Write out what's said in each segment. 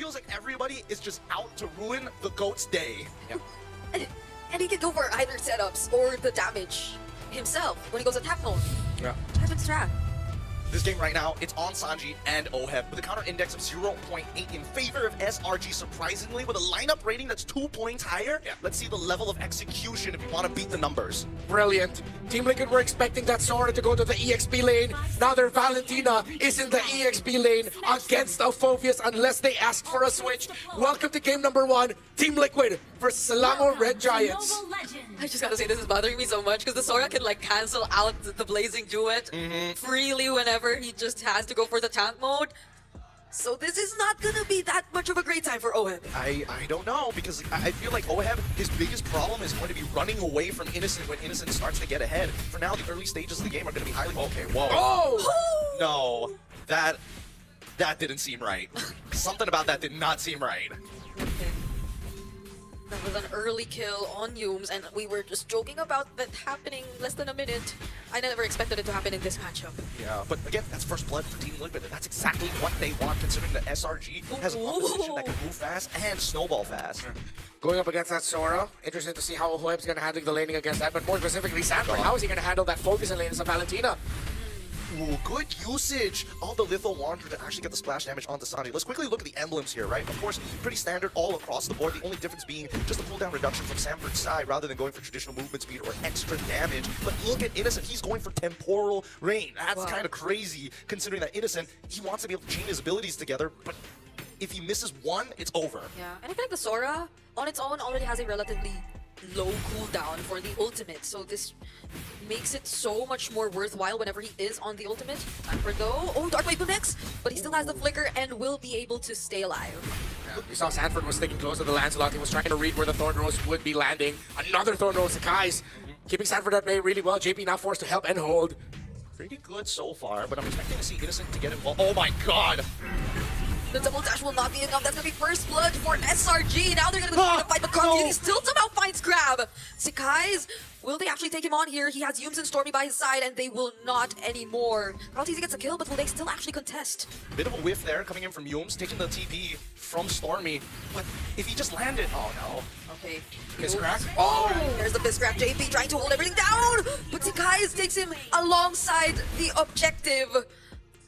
feels like everybody is just out to ruin the GOAT's day. Yep. And he can go for either setups or the damage himself when he goes attack mode. Yeah. Heaven's Trap. This game right now, it's on Sanji and Oheb with a counter index of 0.8 in favor of SRG, surprisingly, with a lineup rating that's 2 points higher. Yeah. Let's see the level of execution if you want to beat the numbers. Brilliant. Team Liquid were expecting that Sora to go to the EXP lane. Now their Valentina is in the EXP lane against Phobius unless they ask for a switch. Welcome to game number 1. Team Liquid versus Selangor Red Giants. I just gotta say, this is bothering me so much because the Sora can like cancel out the Blazing Duet freely whenever he just has to go for the tank mode. So this is not gonna be that much of a great time for Oheb. I don't know, because I feel like Oheb, his biggest problem is going to be running away from Innocent when Innocent starts to get ahead. For now, the early stages of the game are going to be highly... Okay, whoa. Oh! No, that didn't seem right. Something about that did not seem right. Okay. That was an early kill on Yumes, and we were just joking about that happening less than a minute. I never expected it to happen in this matchup. Yeah, but again, that's first blood for Team Liquid, and that's exactly what they want, considering that SRG has a composition that can move fast and snowball fast. Going up against that Sora, interesting to see how Oheb's going to handle the laning against that, but more specifically Sanford, how is he going to handle that focus in lane as a Valentina? Ooh, good usage of the Litho Wanderer to actually get the splash damage onto Sanji. Let's quickly look at the emblems here, right? Of course, pretty standard all across the board. The only difference being just a cooldown reduction from Sanford's side rather than going for traditional movement speed or extra damage. But look at Innocent. He's going for temporal rain. That's kind of crazy, considering that Innocent, he wants to be able to chain his abilities together, but if he misses one, it's over. Yeah, and I feel like the Sora on its own already has a relatively low cooldown for the ultimate, so this makes it so much more worthwhile whenever he is on the ultimate. Sanford though, oh, Dark Wave next, but he still has the flicker and will be able to stay alive. Yeah, we saw Sanford was sticking close to the Lancelot. He was trying to read where the Thorn Rose would be landing. Another Thorn Rose to Kai's, keeping Sanford at bay really well. JP now forced to help and hold. Pretty good so far, but I'm expecting to see Innocent to get involved. Oh my god! The double dash will not be enough. That's gonna be first blood for SRG. Now they're gonna be trying to fight, but Carl still somehow finds grab. Sakai's, will they actually take him on here? He has Yumes and Stormy by his side, and they will not anymore. Carl gets a kill, but will they still actually contest? Bit of a whiff there coming in from Yumes, taking the TP from Stormy. But if he just landed, oh no. Okay. Fist crack. Oh, there's the fist crack. JP trying to hold everything down, but Sakai's takes him alongside the objective.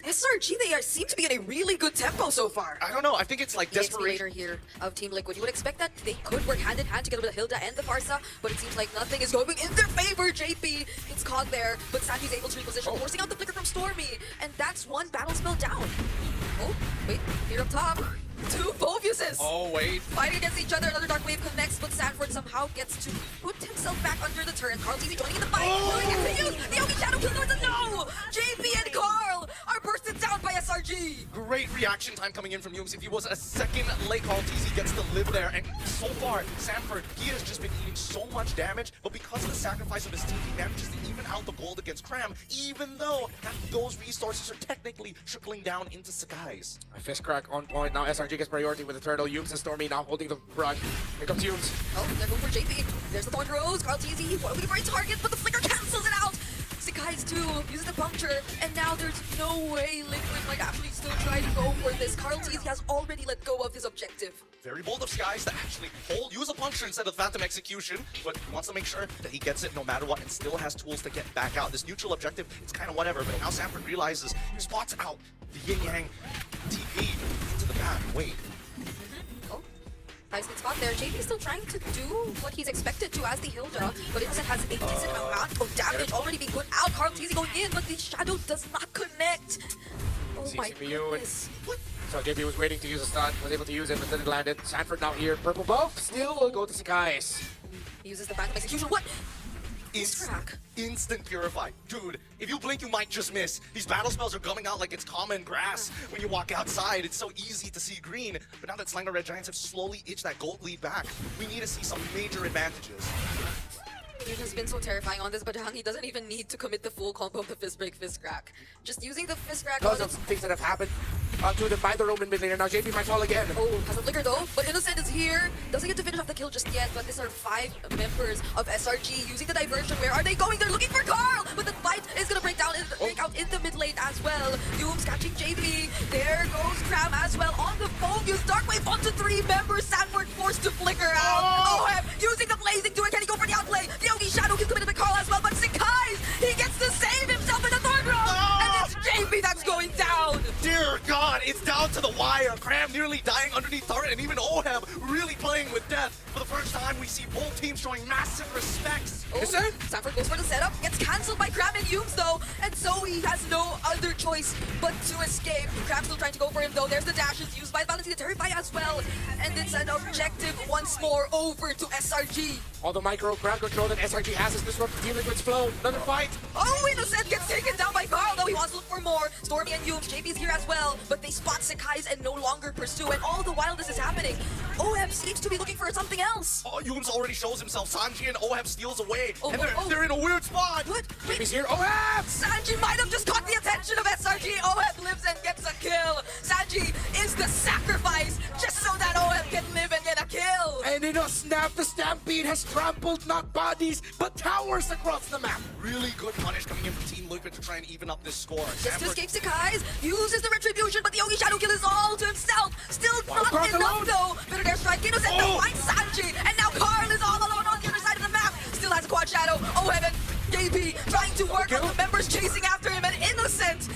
SRG, they seem to be in a really good tempo so far. I don't know, I think it's like The desperation. later here of Team Liquid. You would expect that they could work hand in hand together with Hilda and the Farsa, but it seems like nothing is going in their favor. JP gets caught there, but Sanji's able to reposition, forcing out the flicker from Stormy, and that's one battle spell down. Oh, wait, here up top, two Phobiuses. Oh, wait. Fighting against each other, another Dark Wave connects, but Sanford somehow gets to put himself back under the turret. Carl TZ joining in the fight. The Yogi Shadow kills him. No! JP and Carl are bursted down by SRG. Great reaction time coming in from Yumes. If he was a second late call, TZ gets to live there. And so far, Sanford, he has just been eating so much damage, but because of the sacrifice of his team, he manages to even out the gold against Cram, even though those resources are technically trickling down into Sakai's. A fist crack on point. Now SRG gets priority with the turtle. Yumes and Stormy now holding the brush. Here comes Yumes. Oh, they're going for JP. There's the Thorn Rose. Carl TZ looking for a target, but the flicker cancels it out. Sakai's too uses the puncture, and now there's no way Liquid might actually still try to go for this. Carl TZ has already let go of his objective. Very bold of Skies to actually use a puncture instead of Phantom Execution, but he wants to make sure that he gets it no matter what and still has tools to get back out. This neutral objective, it's kind of whatever, but now Sanford realizes he spots out the yin-yang TP into the back. Wait. Oh, nice good spot there. JP still trying to do what he's expected to as the Hilda, but Innocent has a decent amount of damage already being put out. Carl TZ going in, but the Shadow does not connect. Oh my goodness. What? So JP was waiting to use a stun, was able to use it, but then it landed. Sanford now here, purple buff, still will go to Sakai's. He uses the Phantom Execution. What? Instant Purify. Dude, if you blink, you might just miss. These battle spells are coming out like it's common grass. When you walk outside, it's so easy to see green. But now that Selangor Red Giants have slowly itched that gold lead back, we need to see some major advantages. It has been so terrifying on this, but he doesn't even need to commit the full combo of the Fist Break, Fist Crack. Just using the Fist Crack Because of things that have happened to them by the Roman mid laner. Now JP might fall again. Oh, has a flicker though, but Innocent is here. Doesn't get to finish off the kill just yet, but these are 5 members of SRG using the diversion. Where are they going? They're looking for Carl, but the fight is gonna break out in the mid lane as well. Yumes catching JP. There goes Cram as well on the phone. focus. Dark Wave onto 3 members. Sanford forced to flicker out. OM using the blazing duet. Can he go for the outplay? The Yogi Shadow can commit to the Carl as well, but Sakai, he gets to save himself in the 3rd round. And it's JP that's going down. Dear God, it's down to the wire. Cram nearly dying underneath turret, and even Oheb really playing with death. For the first time, we see both teams showing massive respects. Sanford goes for the setup, gets cancelled by Cram and Humes though, and so he has no other choice but to escape. Cram still trying to go for him though. There's the dashes used by Valentina Terrify as well, and it's an objective once more over to SRG. All the micro ground control that SRG has is disrupting Team Liquid's flow. Another fight. Oh, Innocent gets taken down by Carl, though he wants to look for more. Stormy and Humes, JP's here as well, but they spot Sakai's and no longer pursue. And all the while this is happening, OM seems to be looking for something else. Oh, Humes already shows himself. Sanji and Oheb steals away, and oh. they're in a weird spot. What? Wait, JP's here. OM! Sanji might have just caught the attention of SRG. OM lives and gets a kill. Sanji is the sacrifice just so that OM can live and get a kill. And in a snap, the Stampede has trampled not bodies, but towers across the map. Really good punish coming in from Team Liquid to try and even up this score. Just to escape Sakai's, uses the retribution, but the Yogi Shadow kill is all to himself. Still not Carl enough alone. though. Bitter Dare Strike, Innocent no finds Sanji, and now Carl is all alone on the other side of the map. Still has a quad shadow. Oh heaven, JP trying to work on the members chasing after him, and Innocent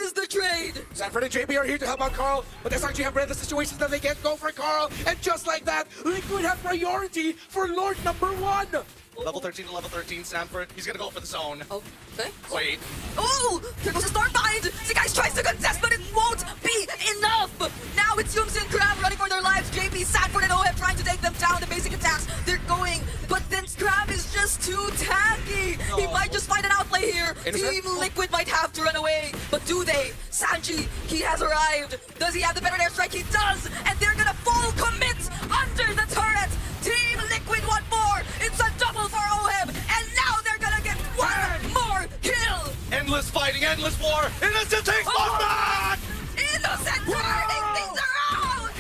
is the trade. Sanford and JP are here to help out Carl, but SRG have read the situation that they can't go for Carl, and just like that, Liquid have priority for Lord number 1. Level 13 to level 13, Sanford. He's gonna go for the zone. Okay. Wait. Oh, there goes a storm behind. The guys tries to contest, but it won't be enough. Now it's Humes and Cram running for their lives. JP, Sanford, and OM trying to take them down. The basic attacks, they're going, but then Cram is just too tanky. He might just find an outplay here. Team Liquid might have to run away, but do they? Sanji, he has arrived. Does he have the better airstrike? He does, and they're gonna full commit under the turret. Team Liquid want more. It's a double for OM, and now they're gonna get one more kill. Endless fighting, endless war. Innocent takes one back. Innocent turning things around.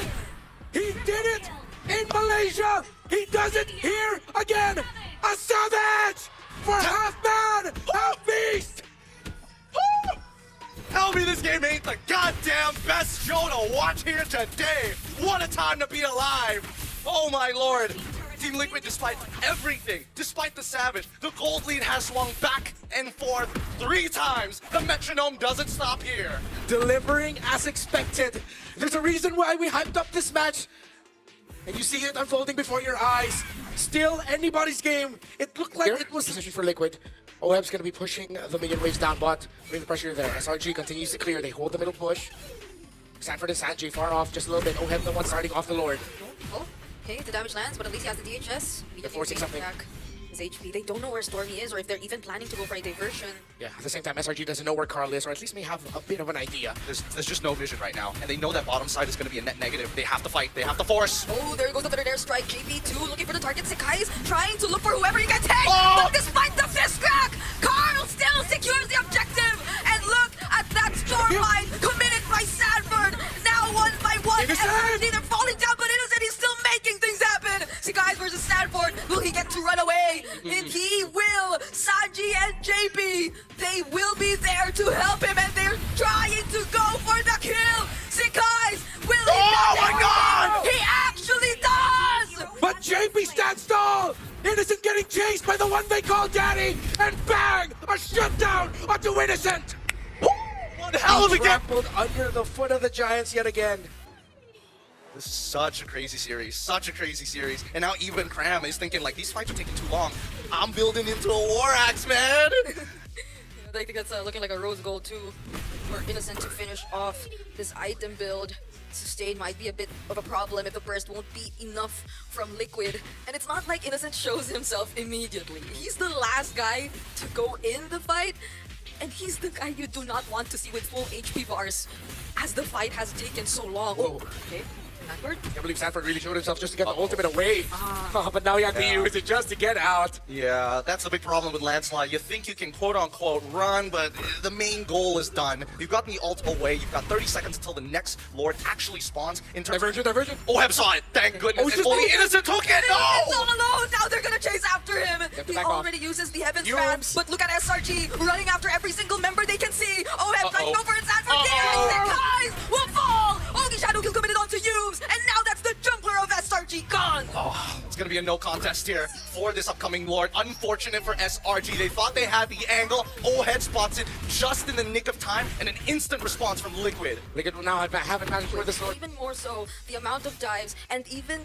He did it in Malaysia. He does it here again. A savage for half man, half beast. Woo! Tell me this game ain't the goddamn best show to watch here today. What a time to be alive. Oh my lord. Team Liquid, despite everything, despite the savage, the gold lead has swung back and forth 3 times. The metronome doesn't stop here. Delivering as expected. There's a reason why we hyped up this match. And you see it unfolding before your eyes. Still anybody's game. It looked like it was position for Liquid. OM's gonna be pushing the minion waves down bot. Bring the pressure there. SRG continues to clear. They hold the middle push. Sanford and Sanji far off just a little bit. OM the one starting off the Lord. Oh, okay, the damage lands, but at least he has the DHS. They're forcing something. His HP. They don't know where Stormy is or if they're even planning to go for a diversion. Yeah, at the same time, SRG doesn't know where Carl is, or at least may have a bit of an idea. There's just no vision right now, and they know that bottom side is going to be a net negative. They have to fight. They have to force. Oh, there goes the bitter airstrike. JP2 looking for the target. Sakai's trying to look for whoever he can take. Oh! But despite the fist crack, Carl still secures the objective. And look at that storm mine committed by Sanford. Now 1 by 1. SRG, they're falling down, but Innocent is still making things happen. Sakai's versus Sanford. Will he get to run away? And he will. Sanji and JP, they will be there to help him, and they're trying to go for the kill. Sakai's, will he? Oh my God! He actually does! But JP stands tall! Innocent getting chased by the one they call Daddy! And bang! A shutdown onto Innocent! One hell of a game! Trampled under the foot of the Giants yet again. This is such a crazy series, such a crazy series. And now even Cram is thinking like, these fights are taking too long. I'm building into a war axe, man! I think that's looking like a rose gold too. For Innocent to finish off this item build. Sustain might be a bit of a problem if the burst won't be enough from Liquid. And it's not like Innocent shows himself immediately. He's the last guy to go in the fight. And he's the guy you do not want to see with full HP bars as the fight has taken so long. Whoa. Okay. Backward. I believe Sanford really showed himself just to get the ultimate away. But now he had to use it just to get out. Yeah, that's the big problem with Landslide. You think you can quote-unquote run, but the main goal is done. You've got the ult away. You've got 30 seconds until the next Lord actually spawns. In terms Diversion. Oh, I saw it. Thank goodness. it's And just only moving. Innocent took it. It's all No! alone. Now they're gonna chase after him. to He back off. already uses the Heaven's Humes. Fan, but look at SRG running after every single member they can see. Oh, trying to go for it. Sanford. Uh-oh. Guys will fall. Ogi Shadow kill committed It's gonna be a no contest here for this upcoming Lord. Unfortunate for SRG. They thought they had the angle. Head spots it just in the nick of time, and an instant response from Liquid. Liquid will now have advantage for this Lord. Even more so, the amount of dives and even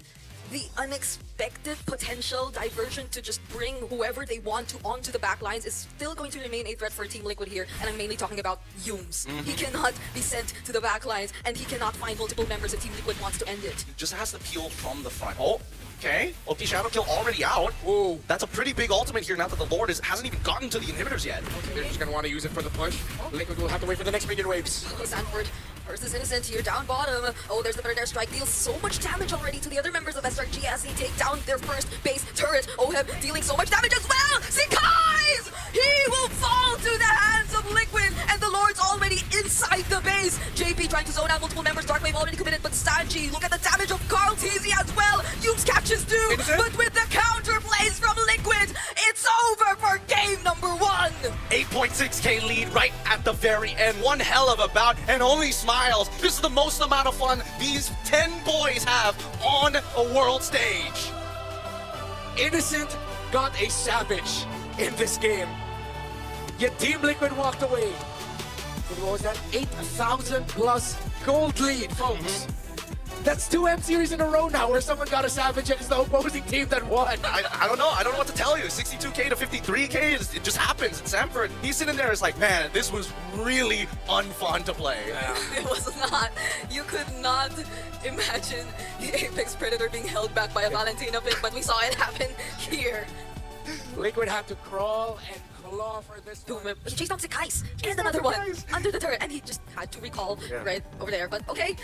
the unexpected potential diversion to just bring whoever they want to onto the back lines is still going to remain a threat for Team Liquid here. And I'm mainly talking about Yums. He cannot be sent to the back lines, and he cannot find multiple members if Team Liquid wants to end it. Just has to peel from the front. Oh, okay. OP Shadow Kill already out. Ooh. That's a pretty big ultimate here now that the Lord hasn't even gotten to the inhibitors yet. Okay, they're just gonna want to use it for the push. Liquid will have to wait for the next minion waves. Oh, Sanford versus Innocent here, down bottom. Oh, there's the better strike. Deals so much damage already to the other members of SRG as they take down their first base turret. Oheb dealing so much damage as well. Sikais! He will fall to the hands of Liquid, and the Lord's already inside the base. JP trying to zone out multiple members. Darkwave already committed, but Sanji, look at the damage of Carl TZ as well. Yumes catches too, but with the counter plays from Liquid, it's over for game number 1. 8.6k lead right at the very end. One hell of a bout, and only smiles. This is the most amount of fun these 10 boys have on a world stage. Innocent got a savage in this game. Yet Team Liquid walked away. What was that? 8,000 plus gold lead, folks. That's 2 M series in a row now where someone got a savage and it's the opposing team that won. I don't know. I don't know what to tell you. 62k to 53k, it just happens. And Sanford, he's sitting there, is like, man, this was really unfun to play. It was not. You could not imagine the Apex Predator being held back by a Valentina pick, but we saw it happen here. Liquid had to crawl and claw for this one. He chased down Sikais and another one under the turret, and he just had to recall right over there. But okay,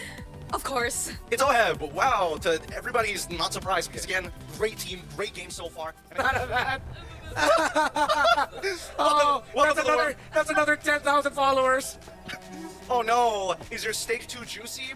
of course. It's Oheb, but wow, to everybody's not surprised because again, great team, great game so far. None of that. Oh, that's another 10,000 followers. Oh no, is your steak too juicy?